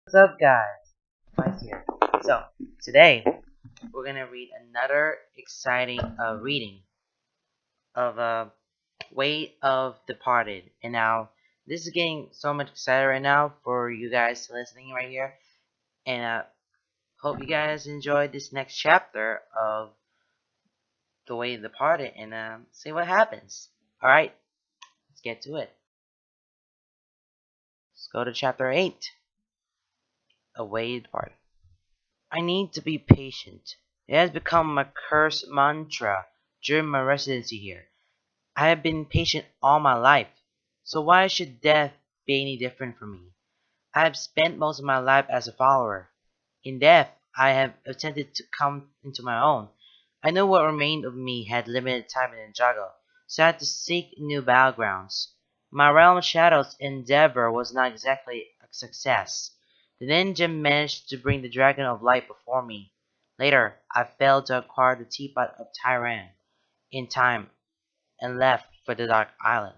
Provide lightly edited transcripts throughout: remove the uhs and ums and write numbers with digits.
What's up, guys? Mike here. So, today we're gonna read another exciting reading of Way of Departed. And now, this is getting so much excited right now for you guys listening right here. And hope you guys enjoyed this next chapter of The Way of Departed and see what happens. Alright, let's get to it. Let's go to chapter 8 A Way of Departed. I need to be patient. It has become my cursed mantra during my residency here. I have been patient all my life, so why should death be any different for me? I have spent most of my life as a follower. In death, I have attempted to come into my own. I knew what remained of me had limited time in Ninjago, so I had to seek new battlegrounds. My realm shadow's endeavor was not exactly a success. The ninja managed to bring the dragon of light before me. Later, I failed to acquire the teapot of Tyran in time and left for the Dark Island.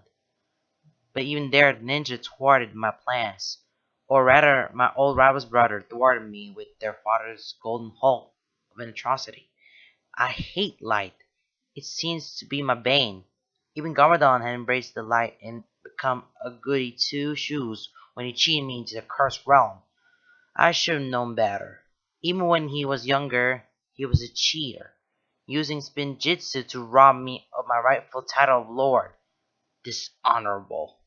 But even there, the ninja thwarted my plans. Or rather, my old rival's brother thwarted me with their father's golden hulk of an atrocity. I hate light. It seems to be my bane. Even Garmadon had embraced the light and become a goody two-shoes when he cheated me into the cursed realm. I should have known better. Even when he was younger, he was a cheater, using spinjitzu to rob me of my rightful title of Lord. Dishonorable.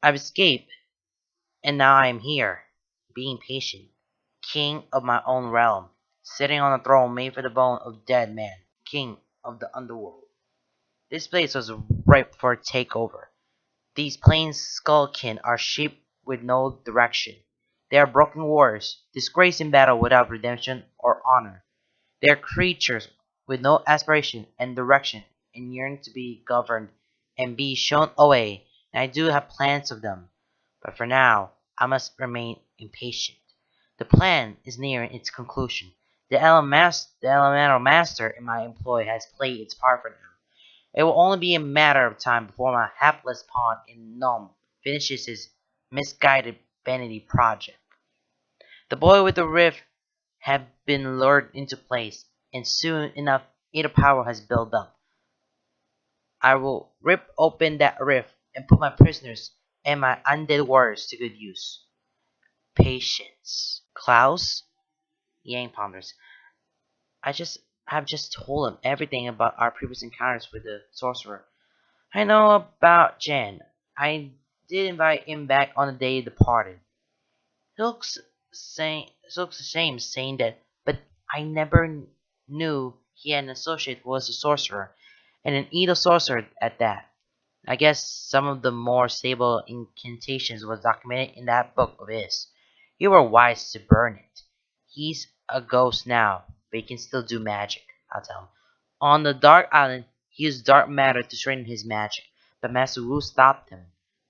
I've escaped, and now I am here, being patient, king of my own realm, sitting on a throne made for the bone of dead man, king of the underworld. This place was ripe for a takeover. These plain skullkin are sheep with no direction. They are broken warriors, disgraced in battle without redemption or honor. They are creatures with no aspiration and direction, and yearn to be governed and be shown a way, and I do have plans of them. But for now, I must remain impatient. The plan is nearing its conclusion. The elemental master in my employ has played its part for now. It will only be a matter of time before my hapless pawn in Nome finishes his misguided vanity project. The boy with the rift had been lured into place, and soon enough inner power has built up. I will rip open that rift and put my prisoners and my undead warriors to good use. Patience. Klaus? Yang ponders. I have just told him everything about our previous encounters with the sorcerer. I know about Jen. I did invite him back on the day he departed. He looks ashamed saying that, but I never knew he had an associate who was a sorcerer, and an evil sorcerer at that. I guess some of the more stable incantations was documented in that book of his. You were wise to burn it. He's a ghost now, but he can still do magic, I'll tell him. On the Dark Island, he used dark matter to strengthen his magic, but Master Wu stopped him.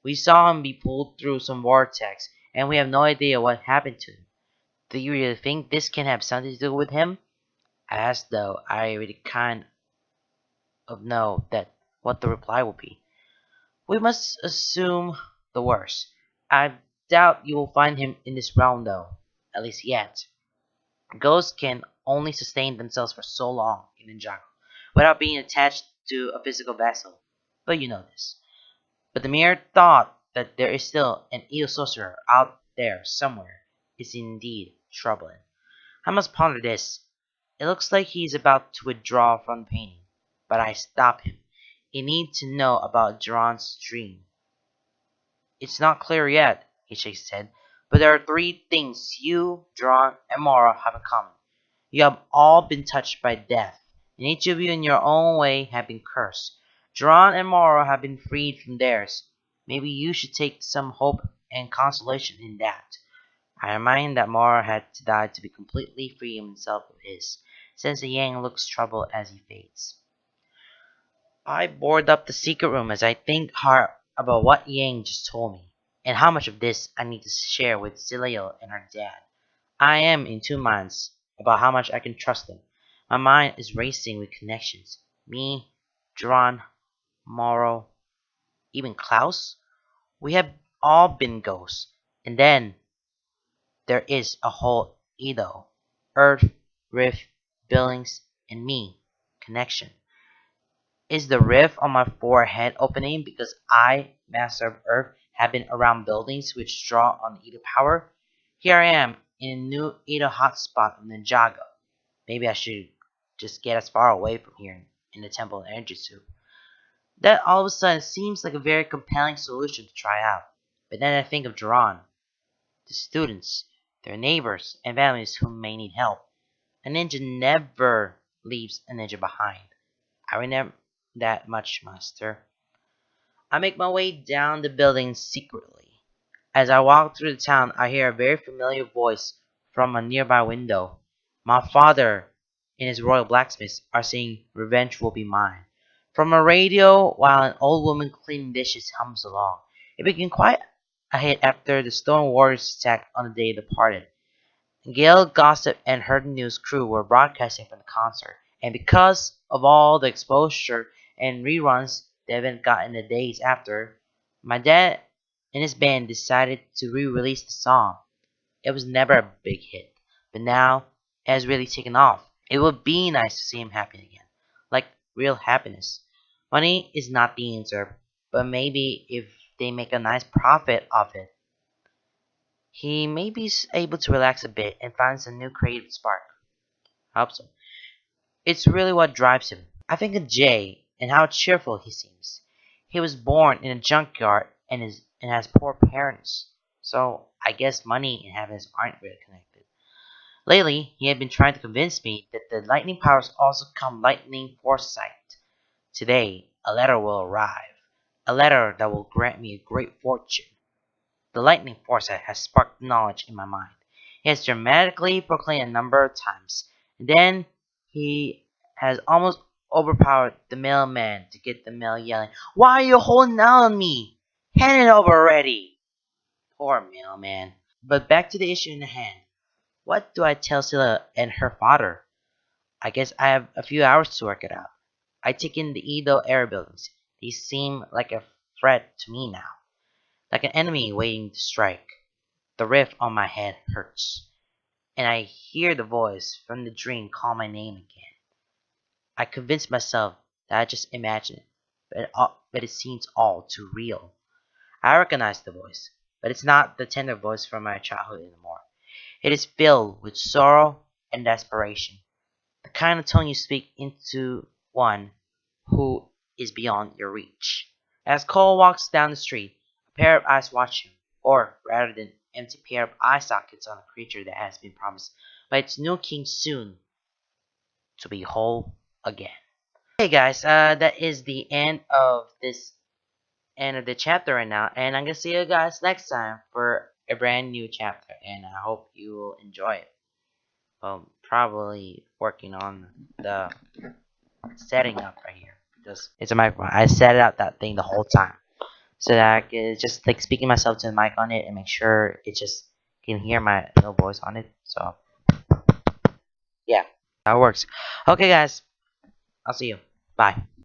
We saw him be pulled through some vortex, and we have no idea what happened to him. Do you really think this can have something to do with him? I asked, though I already kind of know that what the reply will be. We must assume the worst. I doubt you will find him in this realm, though. At least yet. Ghosts can only sustain themselves for so long in Ninjago without being attached to a physical vessel. But you know this. But the mere thought that there is still an evil sorcerer out there somewhere is indeed troubling. I must ponder this. It looks like he is about to withdraw from the painting, but I stop him. You need to know about Duran's dream. It's not clear yet, he shakes his head, but there are three things you, Duran, and Mora have in common. You have all been touched by death, and each of you in your own way have been cursed. Duran and Mora have been freed from theirs. Maybe you should take some hope and consolation in that. I remind that Mora had to die to be completely free himself of his. Sensei Yang looks troubled as he fades. I board up the secret room as I think hard about what Yang just told me, and how much of this I need to share with Zileo and her dad. I am in two minds about how much I can trust them. My mind is racing with connections. Me, Duran, Morrow, even Klaus. We have all been ghosts. And then there is a whole Edo, Earth, Rift, Billings, and me connection. Is the rift on my forehead opening because I, Master of Earth, have been around buildings which draw on Edo power? Here I am in a new Edo hotspot of Ninjago. Maybe I should just get as far away from here in the Temple of Enjutsu. That all of a sudden seems like a very compelling solution to try out. But then I think of Duran, the students, their neighbors, and families who may need help. A ninja never leaves a ninja behind. I remember that much, master. I make my way down the building secretly. As I walk through the town, I hear a very familiar voice from a nearby window. My father and his royal blacksmiths are saying revenge will be mine. From a radio, while an old woman cleaning dishes hums along. It became quite a hit after the Stone Warriors attack on the day they departed. Gale Gossip and her news crew were broadcasting from the concert, and because of all the exposure and reruns the event got in the days after, my dad and his band decided to re-release the song. It was never a big hit, but now it has really taken off. It would be nice to see him happy again, like real happiness. Money is not the answer, but maybe if they make a nice profit of it, he may be able to relax a bit and find some new creative spark. I hope so. It's really what drives him. I think of Jay and how cheerful he seems. He was born in a junkyard and has poor parents, so I guess money and happiness aren't really connected. Lately, he had been trying to convince me that the lightning powers also come lightning foresight. Today, a letter will arrive, a letter that will grant me a great fortune. The lightning foresight has sparked knowledge in my mind. He has dramatically proclaimed a number of times, and then he has almost overpowered the mailman to get the mail yelling, "Why are you holding out on me? Hand it over already!" Poor mailman. But back to the issue in hand. What do I tell Scylla and her father? I guess I have a few hours to work it out. I take in the Edo air buildings. They seem like a threat to me now, like an enemy waiting to strike. The rift on my head hurts, and I hear the voice from the dream call my name again. I convince myself that I just imagined it, but it seems all too real. I recognize the voice, but it's not the tender voice from my childhood anymore. It is filled with sorrow and desperation, the kind of tone you speak into one who is beyond your reach. As Cole walks down the street, a pair of eyes watch him, or rather than empty pair of eye sockets on a creature that has been promised by its new king soon to be whole again. Hey guys, that is the end of the chapter right now, and I'm gonna see you guys next time for a brand new chapter, and I hope you will enjoy it. Probably working on the setting up right here because it's a microphone. I set up that thing the whole time so that I can just like speaking myself to the mic on it and make sure it just can hear my little voice on it. So yeah, that works. Okay, guys, I'll see you. Bye.